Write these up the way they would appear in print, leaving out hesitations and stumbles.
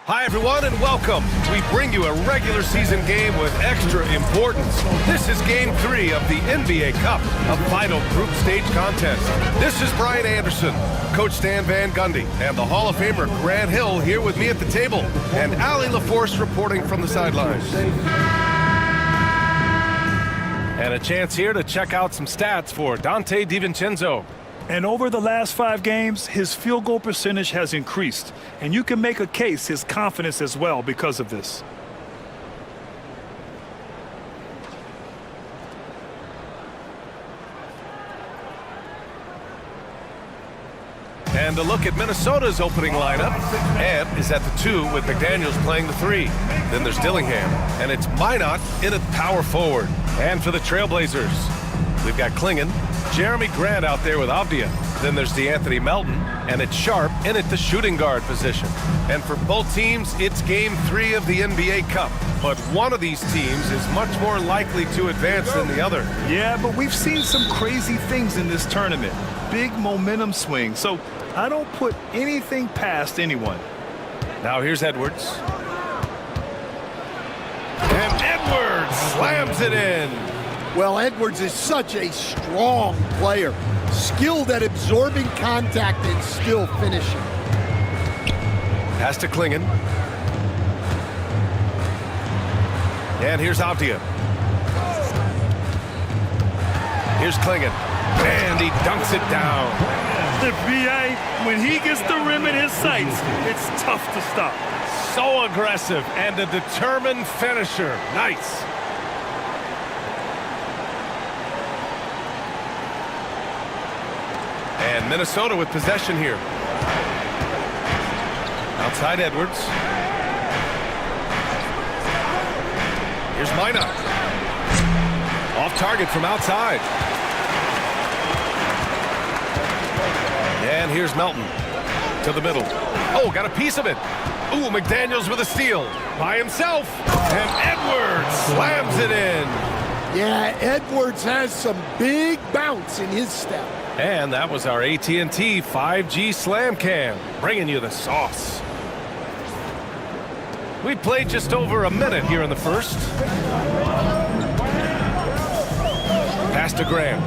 Hi, everyone, and welcome. We bring you a regular season game with extra importance. This is Game 3 of the NBA Cup, a final group stage contest. This is Brian Anderson, Coach Stan Van Gundy, and the Hall of Famer Grant Hill here with me at the table, and Allie LaForce reporting from the sidelines. And a chance here to check out some stats for Dante DiVincenzo. And over the last 5 games, his field goal percentage has increased. And you can make a case his confidence as well because of this. And a look at Minnesota's opening lineup. Ant is at the 2 with McDaniels playing the 3. Then there's Dillingham, and it's Minot in at power forward. And for the Trailblazers, we've got Klingon, Jeremy Grant out there with Avdia. Then there's DeAnthony Melton, and it's Sharp in at the shooting guard position. And for both teams, it's Game 3 of the NBA Cup. But one of these teams is much more likely to advance than the other. Yeah, but we've seen some crazy things in this tournament. Big momentum swings. So I don't put anything past anyone. Now here's Edwards. And Edwards slams it in. Well, Edwards is such a strong player, skilled at absorbing contact and still finishing. Pass to Klingon. And here's Avdia. Here's Klingon. And he dunks it down. The VA, when he gets the rim in his sights, it's tough to stop. So aggressive and a determined finisher. Nice. And Minnesota with possession here. Outside Edwards. Here's Minot. Off target from outside. And here's Melton to the middle. Oh, got a piece of it. Ooh, McDaniels with a steal by himself. And Edwards slams it in. Yeah, Edwards has some big bounce in his step. And that was our AT&T 5G Slam Cam, bringing you the sauce. We played just over a minute here in the first. Pass to Graham.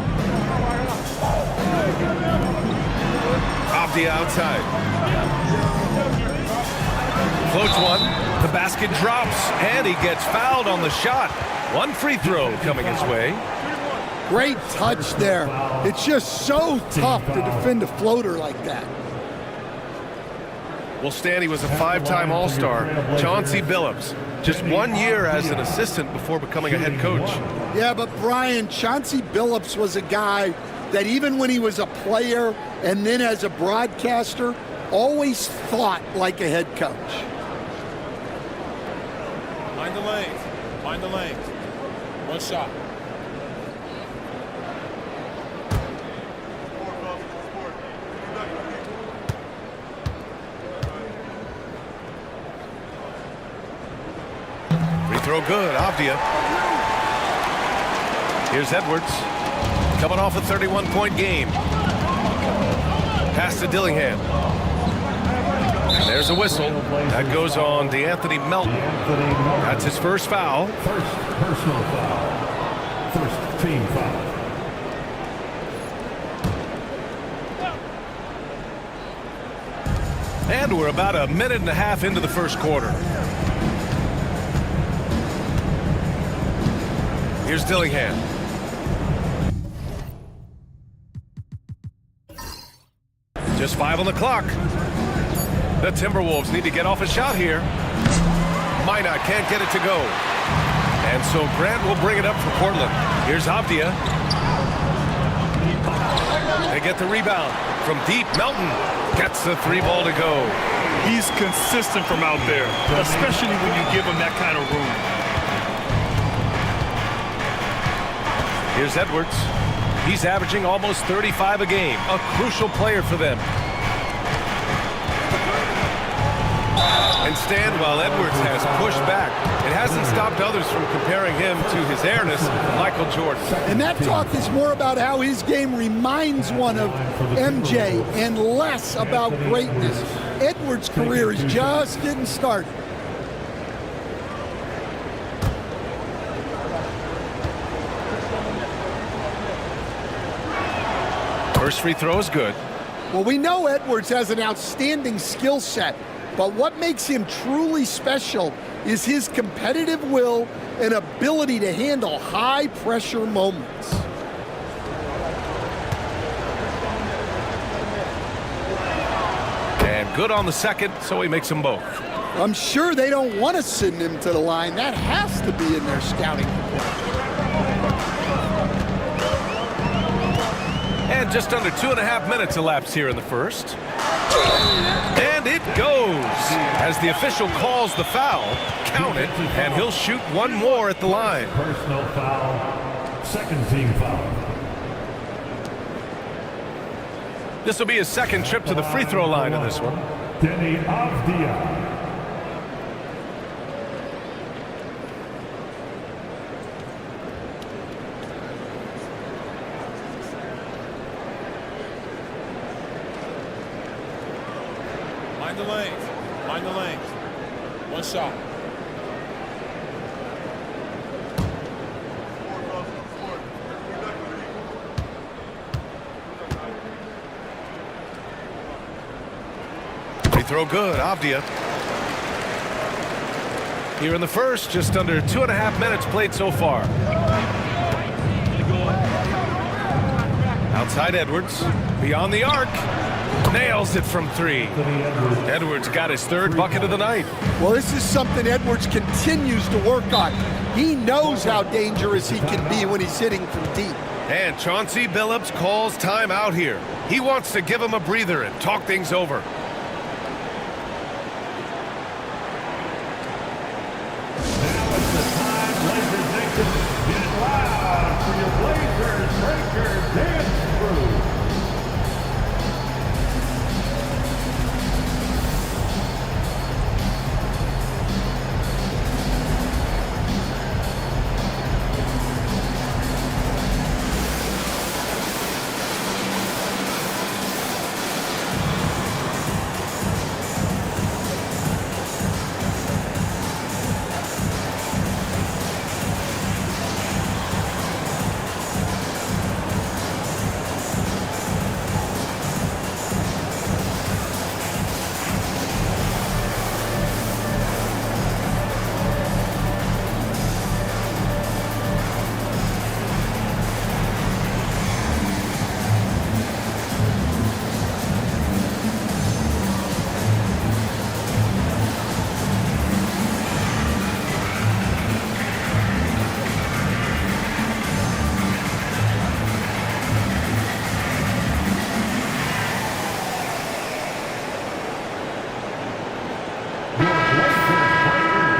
Off the outside. Floats one. The basket drops, and he gets fouled on the shot. One free throw coming his way. Great touch there. It's just so tough to defend a floater like that. Well, Stanley was a 5-time All-Star. Chauncey Billups, just 1 year as an assistant before becoming a head coach. Yeah, but Brian, Chauncey Billups was a guy that even when he was a player and then as a broadcaster, always thought like a head coach. Find the lanes. Find the lanes. One shot. Throw good, Avdia. Here's Edwards, coming off a 31-point game. Pass to Dillingham. And there's a whistle. That goes on DeAnthony Melton. That's his first foul. First personal foul. First team foul. And we're about a minute and a half into the first quarter. Here's Dillingham. Just 5 on the clock. The Timberwolves need to get off a shot here. Minot can't get it to go. And so Grant will bring it up for Portland. Here's Avdia. They get the rebound. From deep, Melton gets the 3-ball to go. He's consistent from out there, especially when you give him that kind of room. Here's Edwards. He's averaging almost 35 a game. A crucial player for them. And Stan, while Edwards has pushed back, it hasn't stopped others from comparing him to his airness, Michael Jordan. And that talk is more about how his game reminds one of MJ and less about greatness. Edwards' career is just getting started. First free throw is good. Well, we know Edwards has an outstanding skill set, but what makes him truly special is his competitive will and ability to handle high-pressure moments. And good on the second, so he makes them both. I'm sure they don't want to send him to the line. That has to be in their scouting report. And just under 2.5 minutes elapsed here in the first. And it goes. As the official calls the foul, count it, and he'll shoot one more at the line. Personal foul, second team foul. This will be his second trip to the free throw line in this one. Denny Avdia. Mind the lanes. Mind the lanes. One shot. Free throw good, Avdia. Here in the first, just under 2.5 minutes played so far. Outside Edwards, beyond the arc. Nails it from three. Edwards got his third bucket of the night. Well, this is something Edwards continues to work on. He knows how dangerous he can be when he's hitting from deep. And Chauncey Billups calls time out here. He wants to give him a breather and talk things over. Now it's the time, Blazers Nation. Get loud for your Blazers Breaker Dance Crew.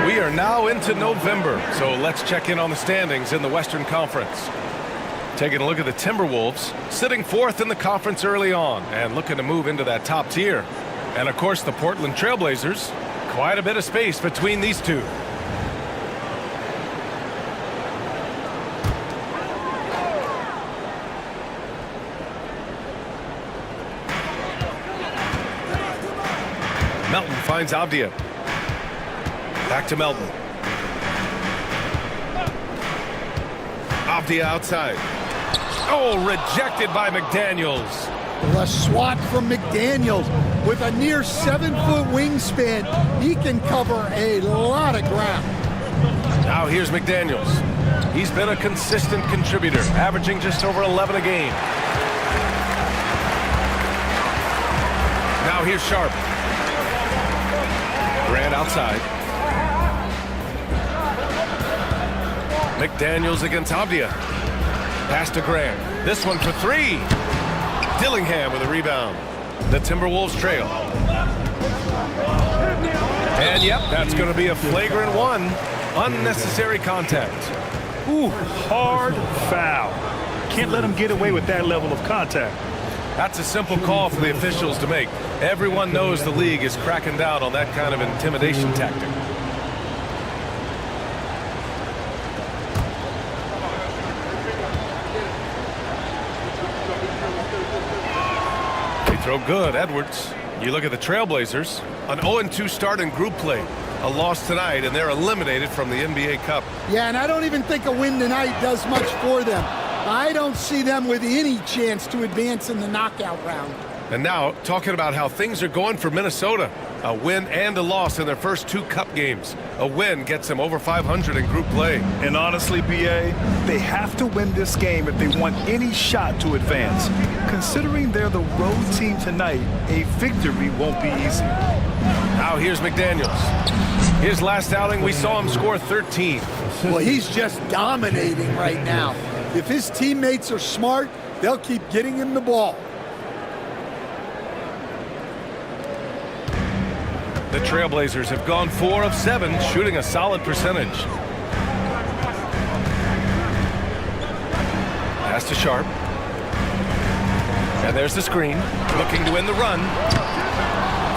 We are now into November, so let's check in on the standings in the Western Conference. Taking a look at the Timberwolves, sitting fourth in the conference early on and looking to move into that top tier. And of course the Portland Trailblazers, quite a bit of space between these two. Melton finds Avdia. Back to Melton. Avdia outside. Oh, rejected by McDaniels. The swat from McDaniels with a near 7-foot wingspan. He can cover a lot of ground. Now here's McDaniels. He's been a consistent contributor, averaging just over 11 a game. Now here's Sharp. Grant outside. McDaniels against Avdia. Pass to Grant. This one for three. Dillingham with a rebound. The Timberwolves trail. And yep, that's going to be a flagrant one. Unnecessary contact. Ooh, hard foul. Can't let him get away with that level of contact. That's a simple call for the officials to make. Everyone knows the league is cracking down on that kind of intimidation tactic. They throw good, Edwards. You look at the Trailblazers, an 0-2 start in group play. A loss tonight, and they're eliminated from the NBA Cup. Yeah, and I don't even think a win tonight does much for them. I don't see them with any chance to advance in the knockout round. And now, talking about how things are going for Minnesota. A win and a loss in their first 2 Cup games. A win gets them over 500 in group play. And honestly, B.A., they have to win this game if they want any shot to advance. Considering they're the road team tonight, a victory won't be easy. Now here's McDaniels. His last outing, we saw him score 13. Well, he's just dominating right now. If his teammates are smart, they'll keep getting him the ball. The Trailblazers have gone 4 of 7, shooting a solid percentage. Pass to Sharp. And there's the screen, looking to win the run.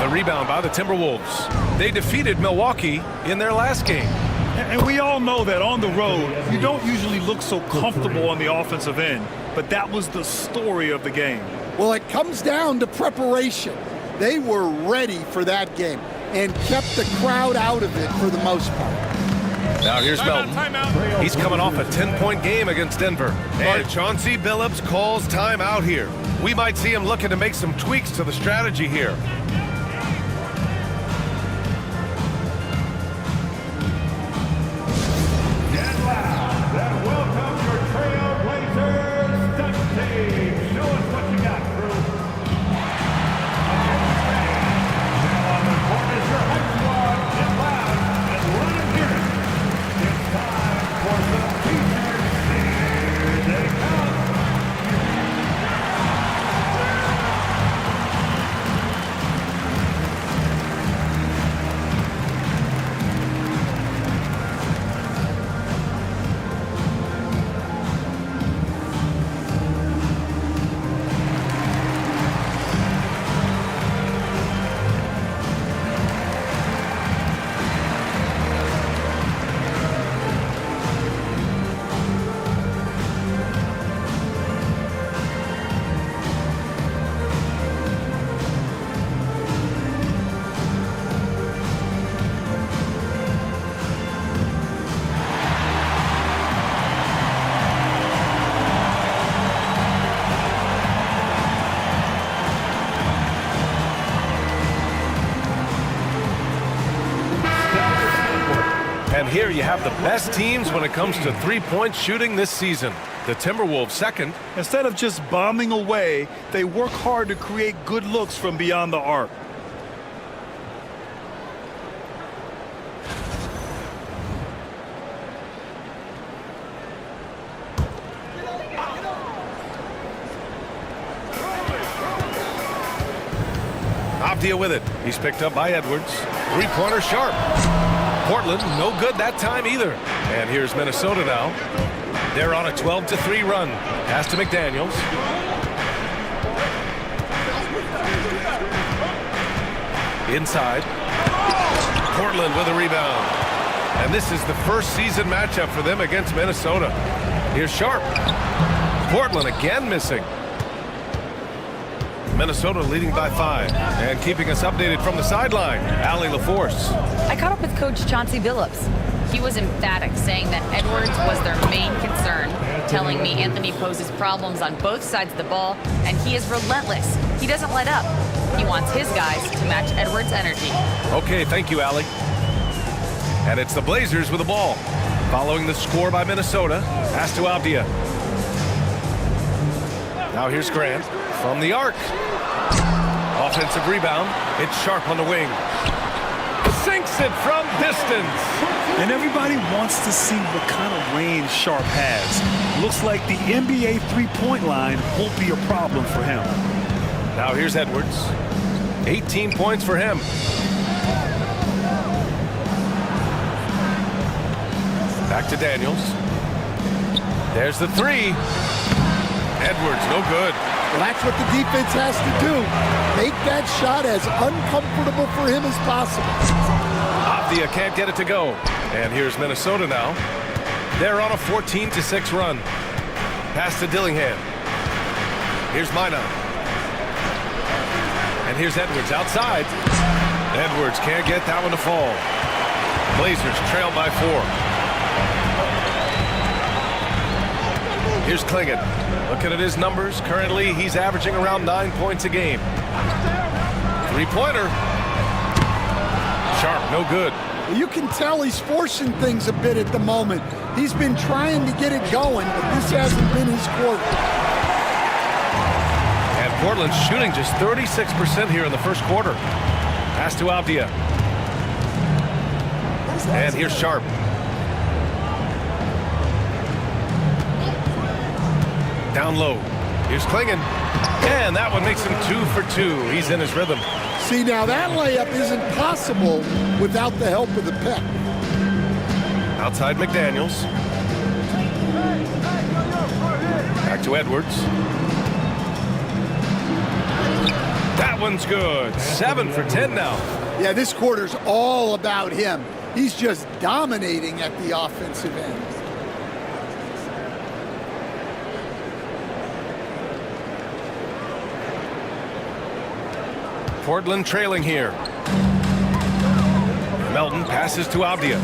The rebound by the Timberwolves. They defeated Milwaukee in their last game. And we all know that on the road, you don't usually look so comfortable on the offensive end. But that was the story of the game. Well, it comes down to preparation. They were ready for that game and kept the crowd out of it for the most part. Now here's Melton. He's coming off a 10-point game against Denver. And Chauncey Billups calls timeout here. We might see him looking to make some tweaks to the strategy here. And here you have the best teams when it comes to three-point shooting this season. The Timberwolves second. Instead of just bombing away, they work hard to create good looks from beyond the arc. Avdia with it. He's picked up by Edwards. Three-pointer Sharp. Portland, no good that time either. And here's Minnesota now. They're on a 12-3 run. Pass to McDaniels. Inside. Portland with a rebound. And this is the first season matchup for them against Minnesota. Here's Sharp. Portland again missing. Minnesota leading by 5 and keeping us updated from the sideline. Allie LaForce. I caught up with Coach Chauncey Billups. He was emphatic, saying that Edwards was their main concern, telling me Anthony poses problems on both sides of the ball, and he is relentless. He doesn't let up. He wants his guys to match Edwards' energy. Okay, thank you, Allie. And it's the Blazers with the ball. Following the score by Minnesota. Pass to Avdia. Now here's Grant from the arc. Offensive rebound. It's Sharp on the wing. Sinks it from distance. And everybody wants to see what kind of range Sharp has. Looks like the NBA three-point line won't be a problem for him. Now here's Edwards. 18 points for him. Back to Daniels. There's the three. Edwards, no good. Well, that's what the defense has to do. Make that shot as uncomfortable for him as possible. Avdia can't get it to go. And here's Minnesota now. They're on a 14-6 run. Pass to Dillingham. Here's Minot. And here's Edwards outside. Edwards can't get that one to fall. Blazers trail by 4. Here's Klingon. Looking at his numbers, currently he's averaging around 9 points a game. Three-pointer. Sharp, no good. You can tell he's forcing things a bit at the moment. He's been trying to get it going, but this hasn't been his quarter. And Portland's shooting just 36% here in the first quarter. Pass to Avdia. And here's Sharp. Down low. Here's Klingon. And that one makes him 2 for 2. He's in his rhythm. See, now that layup isn't possible without the help of the pick. Outside McDaniels. Back to Edwards. That one's good. 7 for 10 now. Yeah, this quarter's all about him. He's just dominating at the offensive end. Portland trailing here. Melton passes to Avdia.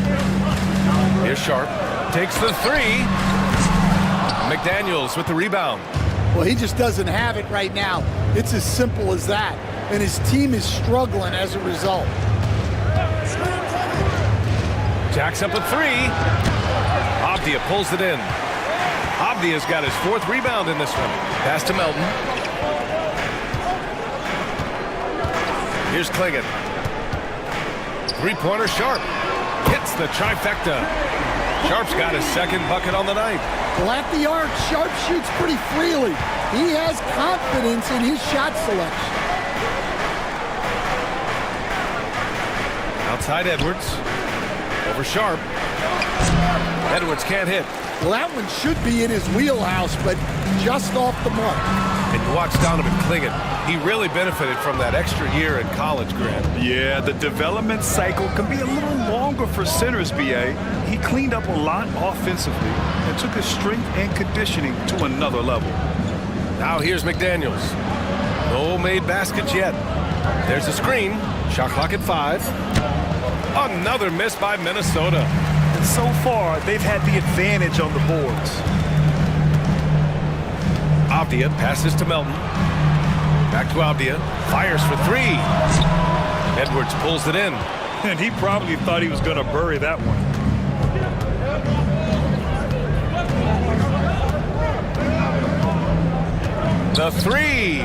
Here's Sharp. Takes the 3. McDaniels with the rebound. Well, he just doesn't have it right now. It's as simple as that. And his team is struggling as a result. Jacks up a 3. Avdia pulls it in. Avdia's got his 4th rebound in this one. Pass to Melton. Here's Klingon. Three-pointer Sharp. Hits the trifecta. Sharp's got his 2nd bucket on the night. Well, at the arc, Sharp shoots pretty freely. He has confidence in his shot selection. Outside Edwards. Over Sharp. Edwards can't hit. Well, that one should be in his wheelhouse, but just off the mark. And you watch Donovan Klingon. He really benefited from that extra year in college, Grant. Yeah, the development cycle can be a little longer for centers, BA. He cleaned up a lot offensively and took his strength and conditioning to another level. Now here's McDaniels. No made baskets yet. There's a screen. Shot clock at 5. Another miss by Minnesota. And so far, they've had the advantage on the boards. Avdia passes to Melton. Back to Avdia. Fires for 3. Edwards pulls it in. And he probably thought he was going to bury that one. The 3.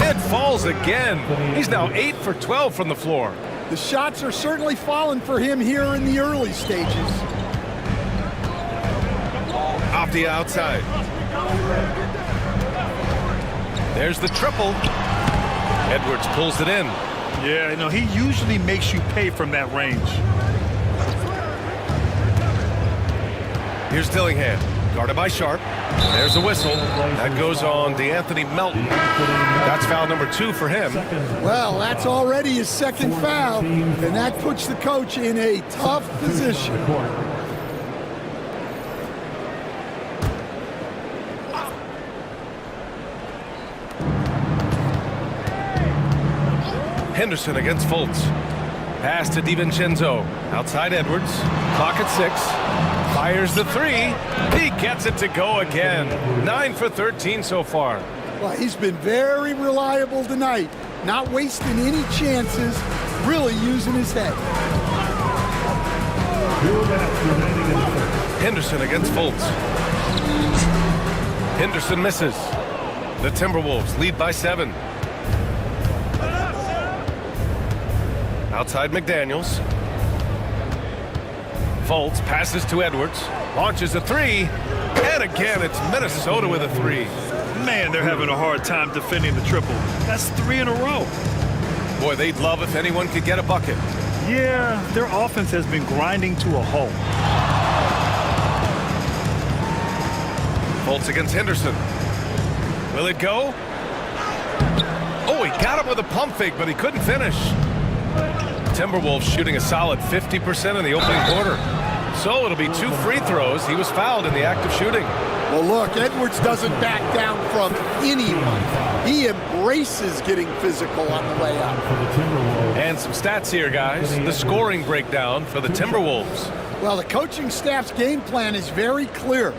It falls again. He's now 8 for 12 from the floor. The shots are certainly falling for him here in the early stages. Avdia outside. There's the triple. Edwards pulls it in. Yeah, you know, he usually makes you pay from that range. Here's Dillingham, guarded by Sharp. There's a whistle. That goes on DeAnthony Melton. That's foul number 2 for him. Well, that's already his 2nd foul, and that puts the coach in a tough position. Henderson against Fultz. Pass to DiVincenzo. Outside Edwards. Clock at 6. Fires the 3. He gets it to go again. 9 for 13 so far. Well, he's been very reliable tonight. Not wasting any chances. Really using his head. 2 minutes remaining in the first. Henderson against Fultz. Henderson misses. The Timberwolves lead by 7. Outside McDaniels. Fultz passes to Edwards. Launches a 3. And again, it's Minnesota with a 3. Man, they're having a hard time defending the triple. That's 3 in a row. Boy, they'd love if anyone could get a bucket. Yeah, their offense has been grinding to a halt. Fultz against Henderson. Will it go? Oh, he got him with a pump fake, but he couldn't finish. Timberwolves shooting a solid 50% in the opening quarter. So it'll be 2 free throws. He was fouled in the act of shooting. Well, look, Edwards doesn't back down from anyone. He embraces getting physical on the way up. And some stats here, guys. The scoring breakdown for the Timberwolves. Well, the coaching staff's game plan is very clear.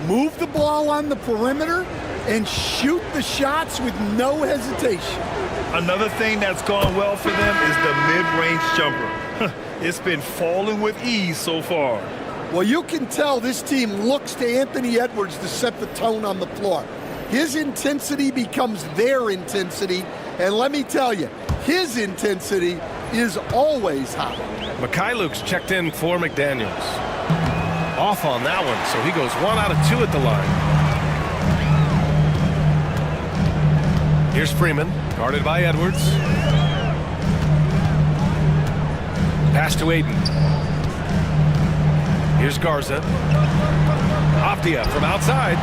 Move the ball on the perimeter and shoot the shots with no hesitation. Another thing that's gone well for them is the mid-range jumper. It's been falling with ease so far. Well, you can tell this team looks to Anthony Edwards to set the tone on the floor. His intensity becomes their intensity, and let me tell you, his intensity is always high. Mikhailuk's checked in for McDaniels. Off on that one, so he goes 1 out of 2 at the line. Here's Freeman, guarded by Edwards. Pass to Aiden. Here's Garza. Avdia from outside.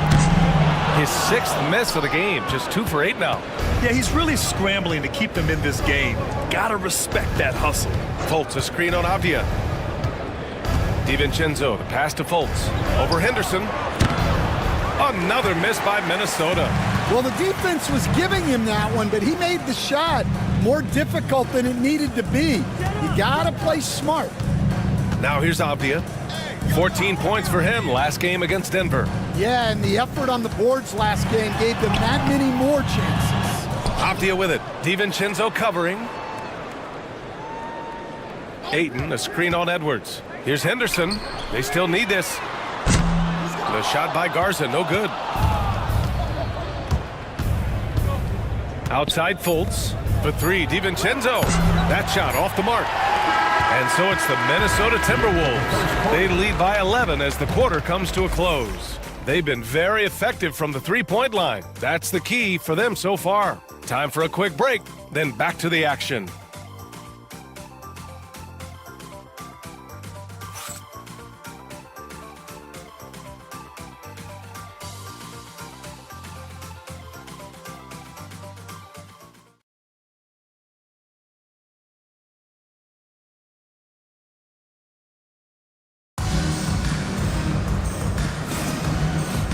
His 6th miss of the game, just 2 for 8 now. Yeah, he's really scrambling to keep them in this game. Gotta respect that hustle. Fultz, a screen on Avdia. DiVincenzo, the pass to Fultz. Over Henderson. Another miss by Minnesota. Well, the defense was giving him that one, but he made the shot more difficult than it needed to be. You gotta play smart. Now here's Avdia. 14 points for him last game against Denver. Yeah, and the effort on the boards last game gave them that many more chances. Avdia with it. DiVincenzo covering. Ayton, a screen on Edwards. Here's Henderson. They still need this. The shot by Garza, no good. Outside Fultz for 3. DiVincenzo. That shot off the mark. And so it's the Minnesota Timberwolves. They lead by 11 as the quarter comes to a close. They've been very effective from the three-point line. That's the key for them so far. Time for a quick break, then back to the action.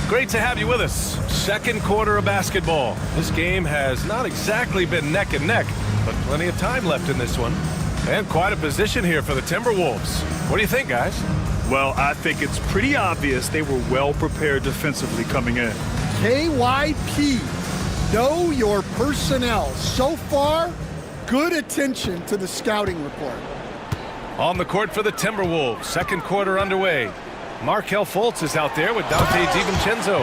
Great to have you with us. Second quarter of basketball. This game has not exactly been neck and neck, but plenty of time left in this one. And quite a position here for the Timberwolves. What do you think, guys? Well, I think it's pretty obvious they were well prepared defensively coming in. KYP, know your personnel. So far, good attention to the scouting report. On the court for the Timberwolves. Second quarter underway. Markelle Fultz is out there with Dante DiVincenzo.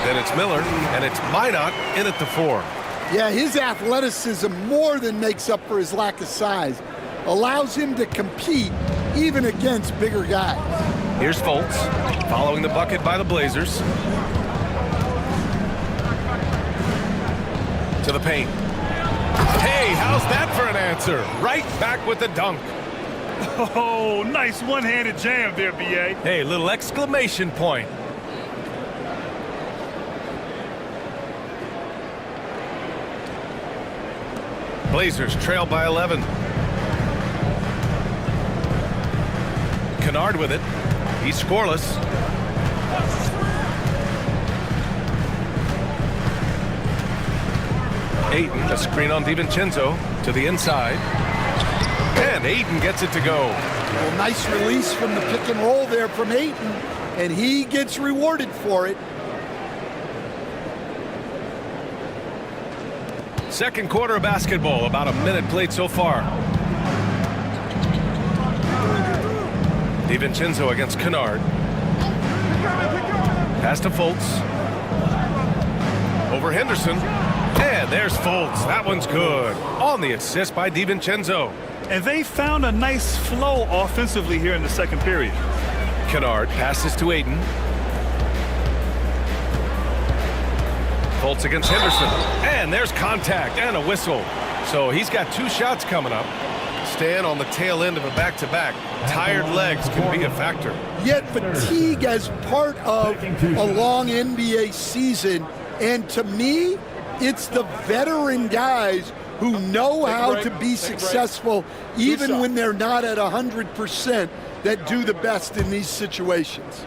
Then it's Miller, and it's Minot in at the 4. Yeah, his athleticism more than makes up for his lack of size. Allows him to compete even against bigger guys. Here's Fultz, following the bucket by the Blazers. To the paint. Hey, how's that for an answer? Right back with the dunk. Oh, nice one-handed jam there, B.A. Hey, little exclamation point. Blazers trail by 11. Kennard with it. He's scoreless. Ayton, a screen on DiVincenzo to the inside. And Ayton gets it to go. Well, nice release from the pick and roll there from Ayton, and he gets rewarded for it. Second quarter of basketball, about a minute played so far. DiVincenzo against Kennard. Pass to Fultz. Over Henderson. And there's Fultz. That one's good. On the assist by DiVincenzo. And they found a nice flow offensively here in the second period. Kennard passes to Ayton. Fultz against Henderson. And there's contact and a whistle. So he's got 2 shots coming up. Stan on the tail end of a back-to-back. Tired legs can be a factor. Yet fatigue as part of a long NBA season. And to me, it's the veteran guys who know how to be successful even when they're not at 100% that do the best in these situations.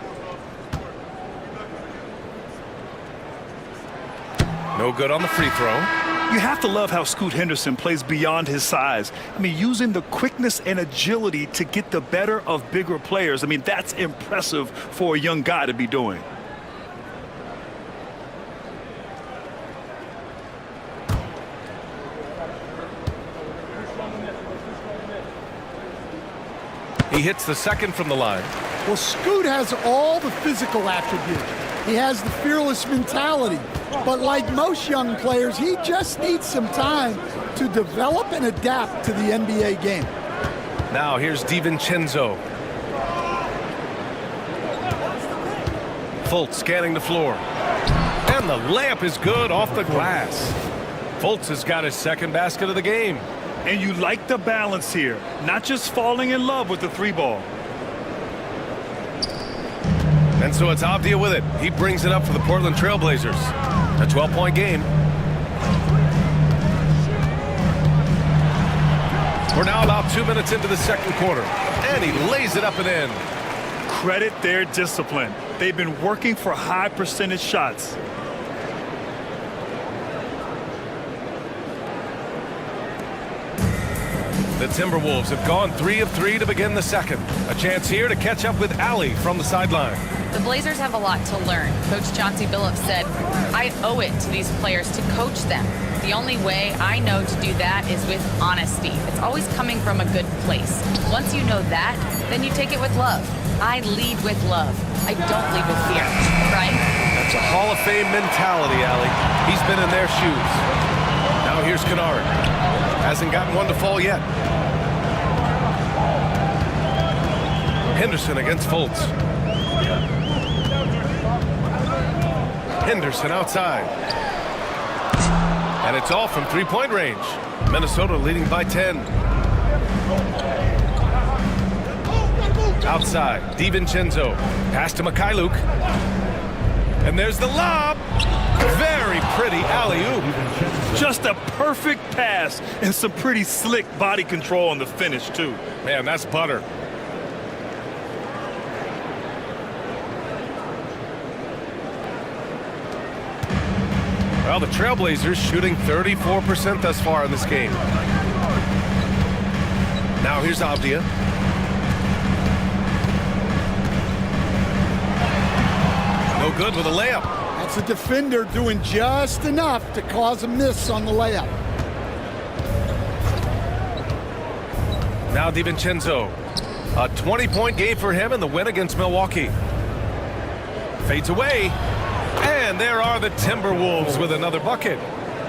No good on the free throw. You have to love how Scoot Henderson plays beyond his size. I mean, using the quickness and agility to get the better of bigger players. I mean, that's impressive for a young guy to be doing. He hits the second from the line. Well, Scoot has all the physical attributes. He has the fearless mentality. But like most young players, he just needs some time to develop and adapt to the NBA game. Now here's DiVincenzo. Fultz scanning the floor. And the layup is good off the glass. Fultz has got his second basket of the game. And you like the balance here, not just falling in love with the three ball. And so it's Avdia with it. He brings it up for the Portland Trailblazers. A 12-point game. We're now about 2 minutes into the second quarter. And he lays it up and in. Credit their discipline. They've been working for high percentage shots. The Timberwolves have gone 3 of 3 to begin the second. A chance here to catch up with Allie from the sideline. The Blazers have a lot to learn. Coach Chauncey Billups said, I owe it to these players to coach them. The only way I know to do that is with honesty. It's always coming from a good place. Once you know that, then you take it with love. I lead with love. I don't lead with fear, right? That's a Hall of Fame mentality, Allie. He's been in their shoes. Now here's Kennard. Hasn't gotten one to fall yet. Henderson against Fultz. Henderson outside. And it's all from three-point range. Minnesota leading by 10. Outside, DiVincenzo. Pass to Mikhailuk. And there's the lob. Very pretty alley-oop. Just a perfect pass and some pretty slick body control on the finish, too. Man, that's butter. Well, the Trailblazers shooting 34% thus far in this game. Now here's Avdia. No good with a layup. That's a defender doing just enough to cause a miss on the layup. Now DiVincenzo. A 20-point game for him in the win against Milwaukee. Fades away. And there are the Timberwolves with another bucket.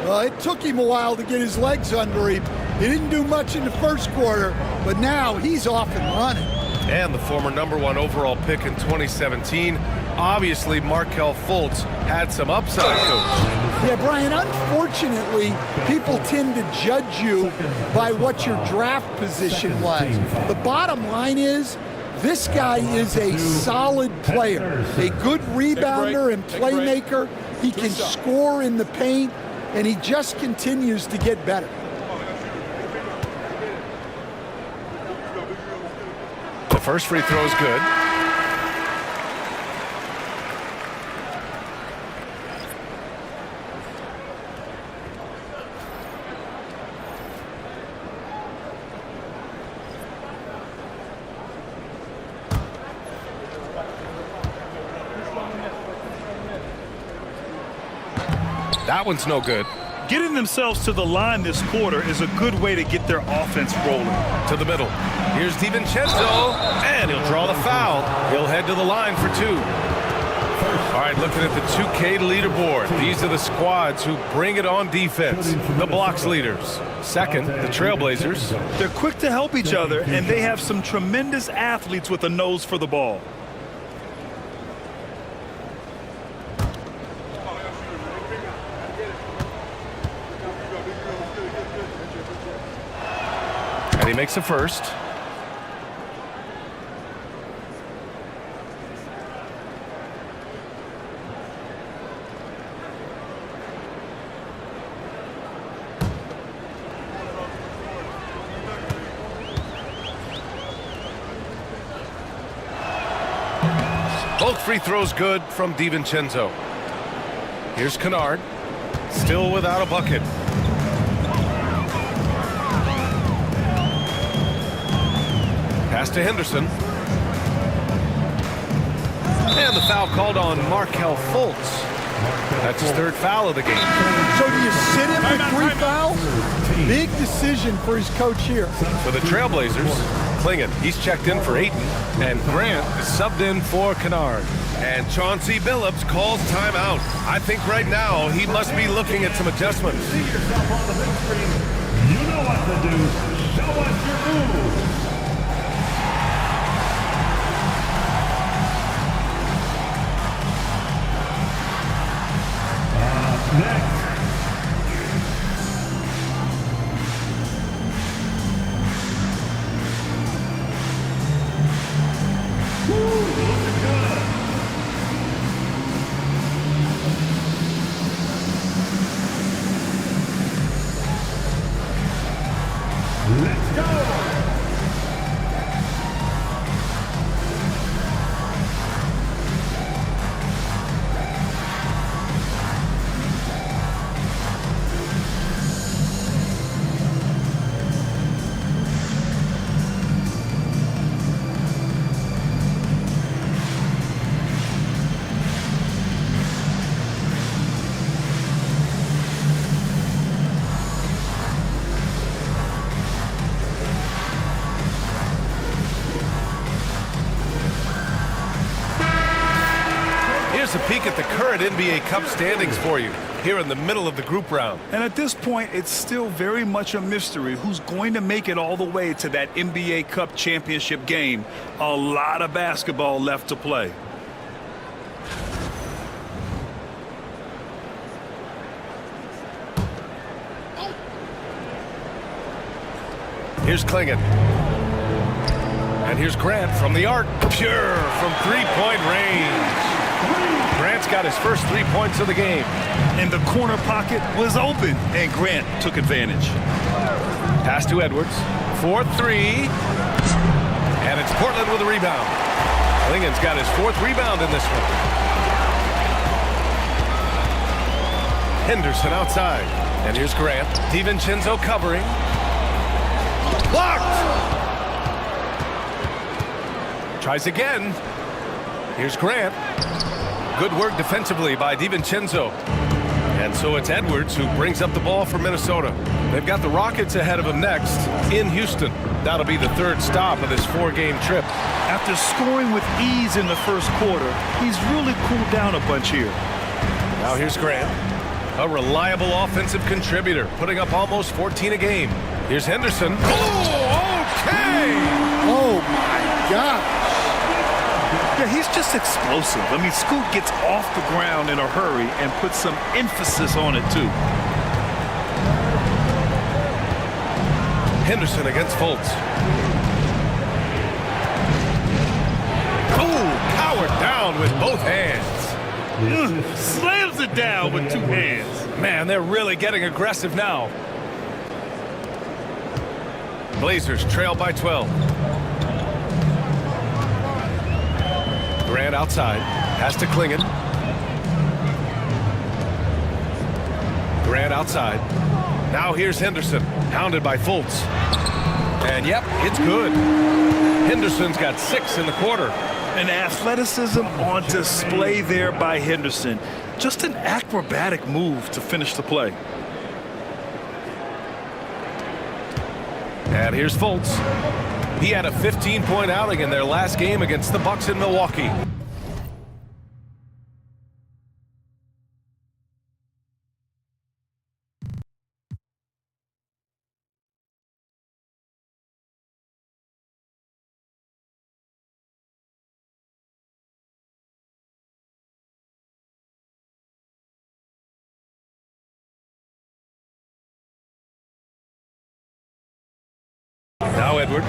Well, it took him a while to get his legs under him. He didn't do much in the first quarter, but now he's off and running. And the former #1 overall pick in 2017. Obviously, Markelle Fultz had some upside, Coach. Yeah, Brian, unfortunately, people tend to judge you by what your draft position was. The bottom line is, this guy is a solid player, a good rebounder and playmaker. He can score in the paint, and he just continues to get better. The first free throw is good. That one's no good. Getting themselves to the line this quarter is a good way to get their offense rolling. To the middle. Here's DiVincenzo, and he'll draw the foul. He'll head to the line for two. All right, looking at the 2K leaderboard. These are the squads who bring it on defense. The blocks leaders. Second, the Trailblazers. They're quick to help each other, and they have some tremendous athletes with a nose for the ball. And he makes a first. Both free throws good from DiVincenzo. Here's Kennard. Still without a bucket. Pass to Henderson. And the foul called on Markelle Fultz. That's his third foul of the game. So do you sit him with 3 fouls? Big decision for his coach here. For the Trailblazers, Klingon, he's checked in for Ayton, and Grant is subbed in for Kennard. And Chauncey Billups calls timeout. I think right now he must be looking at some adjustments. See yourself on the big screen. You know what to do. Show us your moves. Next. Looking good. Let's go. Here's a peek at the current NBA Cup standings for you here in the middle of the group round. And at this point, it's still very much a mystery who's going to make it all the way to that NBA Cup championship game. A lot of basketball left to play. Here's Klingon. And here's Grant from the arc. Pure from three-point range. Grant's got his first 3 points of the game. And the corner pocket was open, and Grant took advantage. Pass to Edwards. 4-3. And it's Portland with a rebound. Klingon's got his 4th rebound in this one. Henderson outside. And here's Grant. DiVincenzo covering. Blocked! Tries again. Here's Grant. Good work defensively by DiVincenzo. And so it's Edwards who brings up the ball for Minnesota. They've got the Rockets ahead of them next in Houston. That'll be the 3rd stop of this 4-game trip. After scoring with ease in the first quarter, he's really cooled down a bunch here. Now here's Grant. A reliable offensive contributor, putting up almost 14 a game. Here's Henderson. Oh, okay! Oh, my God. Yeah, he's just explosive. I mean, Scoot gets off the ground in a hurry and puts some emphasis on it, too. Henderson against Fultz. Oh, powered down with both hands. Slams it down with 2 hands. Man, they're really getting aggressive now. Blazers trail by 12. Grant outside. Pass to Klingon. Grant outside. Now here's Henderson. Hounded by Fultz. And yep, it's good. Henderson's got 6 in the quarter. An athleticism on display there by Henderson. Just an acrobatic move to finish the play. And here's Fultz. He had a 15-point outing in their last game against the Bucks in Milwaukee. Now Edwards,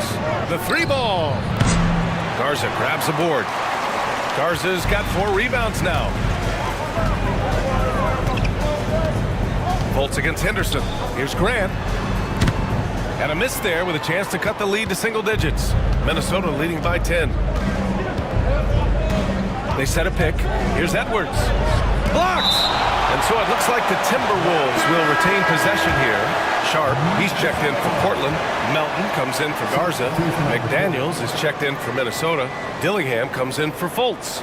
the 3-ball. Garza grabs the board. Garza's got 4 rebounds now. Fultz against Henderson. Here's Grant. And a miss there with a chance to cut the lead to single digits. Minnesota leading by 10. They set a pick. Here's Edwards. Blocked! And so it looks like the Timberwolves will retain possession here. Sharp, he's checked in for Portland. Melton comes in for Garza. McDaniels is checked in for Minnesota. Dillingham comes in for Fultz.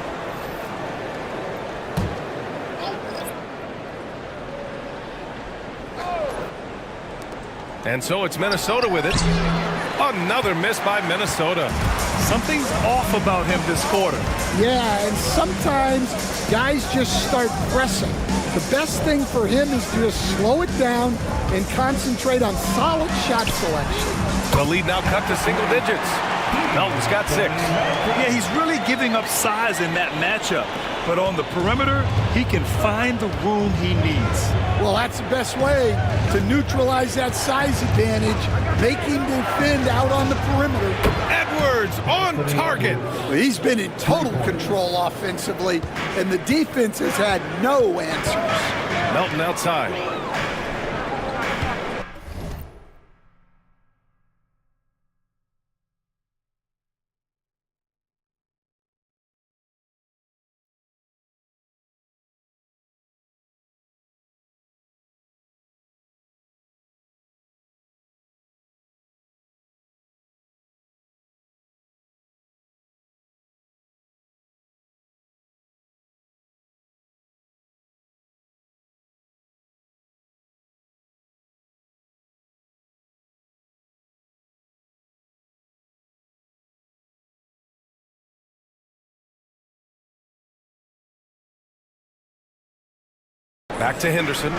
And so it's Minnesota with it. Another miss by Minnesota. Something's off about him this quarter. Yeah, and sometimes guys just start pressing. The best thing for him is to just slow it down and concentrate on solid shot selection. The lead now cut to single digits. Melton's got 6. Yeah, he's really giving up size in that matchup. But on the perimeter, he can find the room he needs. Well, that's the best way to neutralize that size advantage. Make him defend out on the perimeter. Edwards on target. Well, he's been in total control offensively, and the defense has had no answers. Melton outside. Back to Henderson.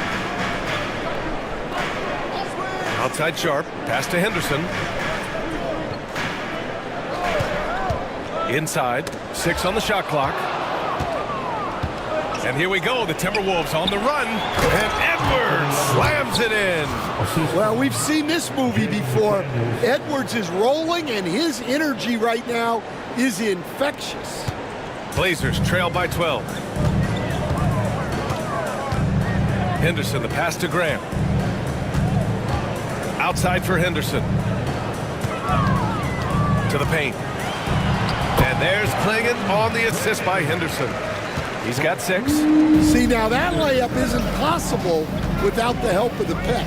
Outside Sharp. Pass to Henderson. Inside. 6 on the shot clock. And here we go. The Timberwolves on the run. And Edwards slams it in. Well, we've seen this movie before. Edwards is rolling, and his energy right now is infectious. Blazers trail by 12. Henderson, the pass to Graham. Outside for Henderson. To the paint. And there's Klingon on the assist by Henderson. He's got 6. See, now that layup isn't possible without the help of the pick.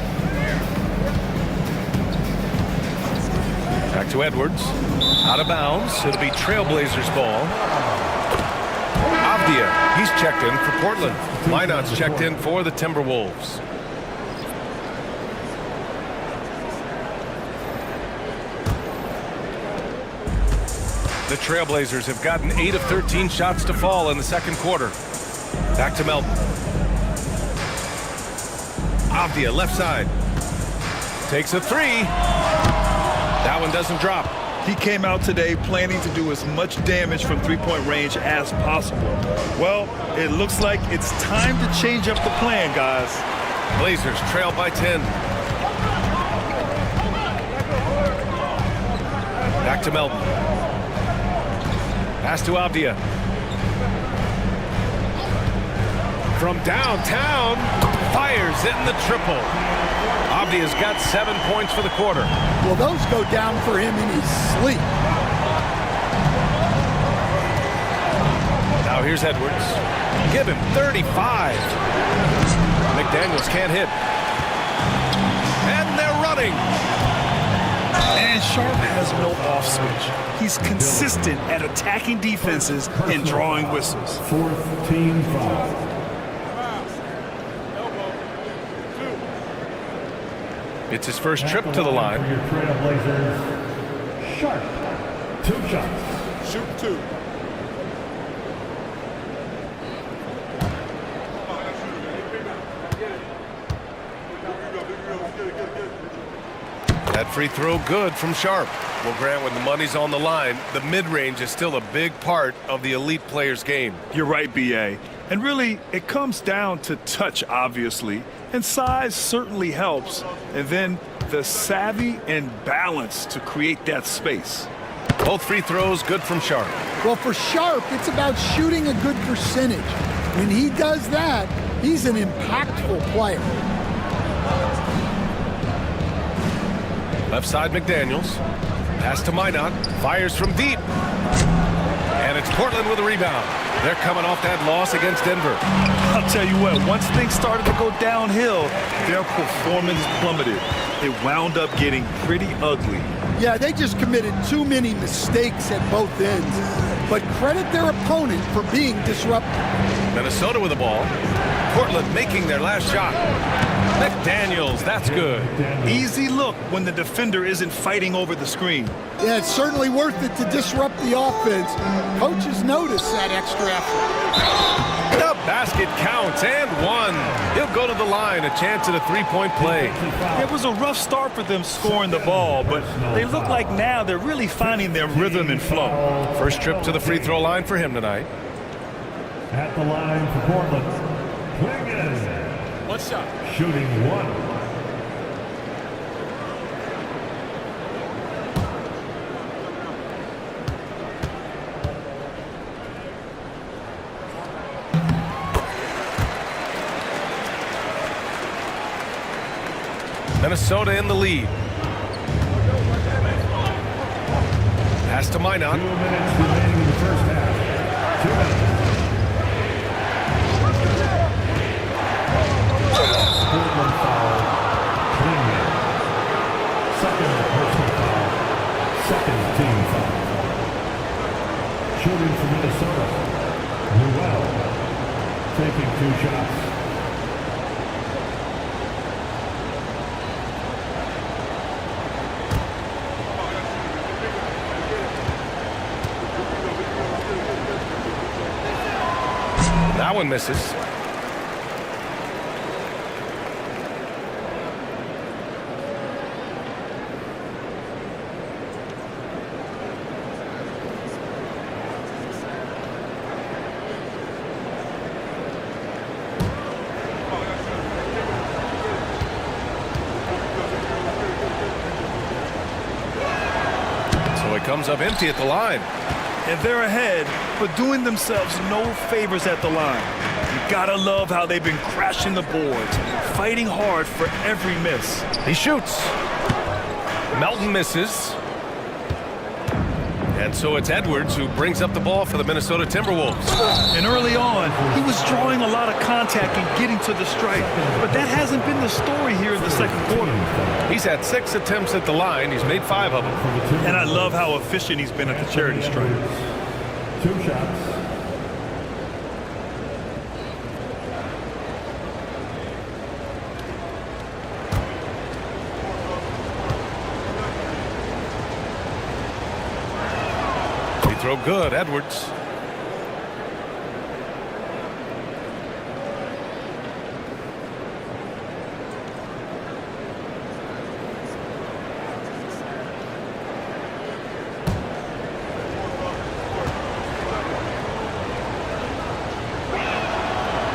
Back to Edwards. Out of bounds. It'll be Trailblazers ball. Avdia, he's checked in for Portland. Minot's checked in for the Timberwolves. The Trailblazers have gotten 8 of 13 shots to fall in the second quarter. Back to Melton. Avdia, left side. Takes a 3. That one doesn't drop. He came out today planning to do as much damage from three-point range as possible. Well, it looks like it's time to change up the plan, guys. Blazers trail by 10. Back to Melton. Pass to Avdia. From downtown, fires in the triple. Avdia's got 7 points for the quarter. Well, those go down for him in his sleep. Now here's Edwards. Give him 35. McDaniels can't hit. And they're running. And Sharp has no off switch. He's consistent at attacking defenses and drawing whistles. 4th team foul. It's his first trip to the line. For your Trailblazers, Sharp. 2 shots. Shoot 2. That free throw good from Sharp. Well, Grant, when the money's on the line, the mid-range is still a big part of the elite player's game. You're right, B.A. And really, it comes down to touch, obviously, and size certainly helps, and then the savvy and balance to create that space. Both free throws good from Sharp. Well, for Sharp, it's about shooting a good percentage. When he does that, he's an impactful player. Left side, McDaniels. Pass to Minot. Fires from deep. And it's Portland with a rebound. They're coming off that loss against Denver. I'll tell you what, once things started to go downhill, their performance plummeted. It wound up getting pretty ugly. Yeah, they just committed too many mistakes at both ends. But credit their opponent for being disruptive. Minnesota with the ball. Portland making their last shot. McDaniels, that's good. Easy look when the defender isn't fighting over the screen. Yeah, it's certainly worth it to disrupt the offense. Coaches notice that extra effort. The basket counts and one. He'll go to the line, a chance at a three-point play. It was a rough start for them scoring the ball, but they look like now they're really finding their rhythm and flow. First trip to the free throw line for him tonight. At the line for Portland, Wiggins. One shot. Shooting one. Minnesota in the lead. Pass to Minot. 2 minutes remaining in the first half. 2 minutes. Portland foul. Clean. Second personal foul. Second team foul. Shooting for Minnesota. Ruel taking 2 shots. That one misses. So it comes up empty at the line. And they're ahead, but doing themselves no favors at the line. You gotta love how they've been crashing the boards, fighting hard for every miss. He shoots. Melton misses. And so it's Edwards who brings up the ball for the Minnesota Timberwolves. And early on, he was drawing a lot of contact and getting to the stripe. But that hasn't been the story here in the second quarter. He's had 6 attempts at the line. He's made 5 of them. And I love how efficient he's been at the charity stripe. 2 shots. Throw good, Edwards.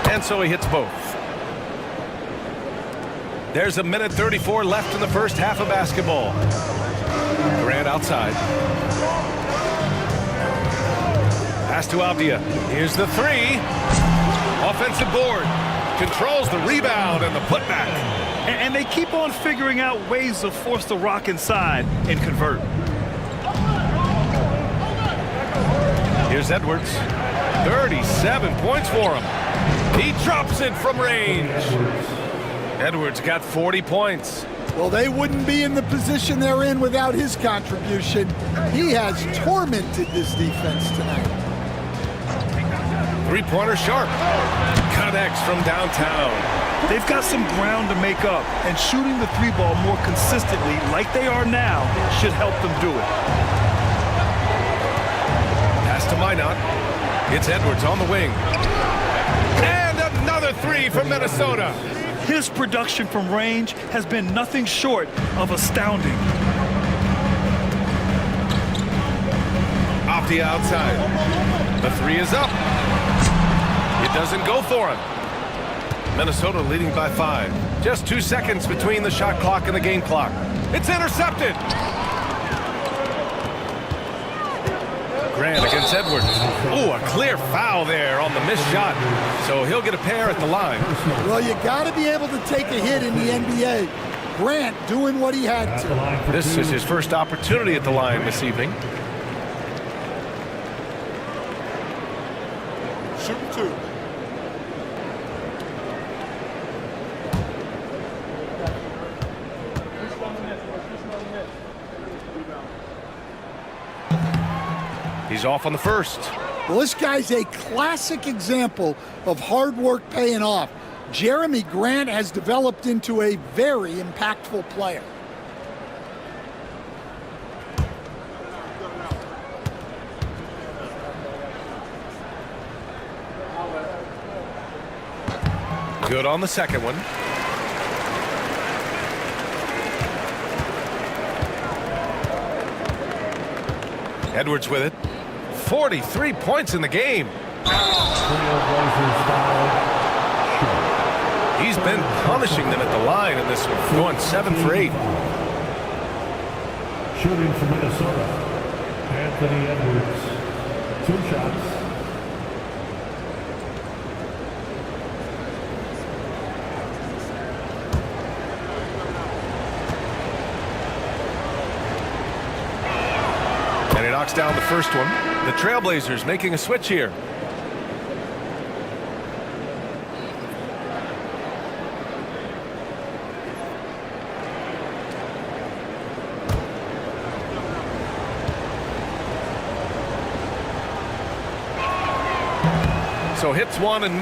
And so he hits both. There's a minute 34 left in the first half of basketball. Grant outside. Pass to Avdia. Here's the 3. Offensive board. Controls the rebound and the putback. And they keep on figuring out ways to force the rock inside and convert. Here's Edwards. 37 points for him. He drops it from range. Edwards got 40 points. Well, they wouldn't be in the position they're in without his contribution. He has tormented this defense tonight. Three-pointer sharp. Connects from downtown. They've got some ground to make up, and shooting the 3-ball more consistently like they are now should help them do it. Pass to Minot. It's Edwards on the wing. And another 3 from Minnesota. His production from range has been nothing short of astounding. Off the outside. The 3 is up. It doesn't go for him. Minnesota leading by 5. Just 2 seconds between the shot clock and the game clock. It's intercepted. Grant against Edwards. Oh, a clear foul there on the missed shot. So he'll get a pair at the line. Well, you got to be able to take a hit in the NBA. Grant doing what he had to. This is his first opportunity at the line this evening. Shooting 2. He's off on the first. Well, this guy's a classic example of hard work paying off. Jeremy Grant has developed into a very impactful player. Good on the second one. Edwards with it. 43 points in the game. He's been punishing them at the line in this one, going 7 for 8. Shooting from Minnesota, Anthony Edwards. 2 shots. And he knocks down the first one. The Trailblazers making a switch here. So hits one and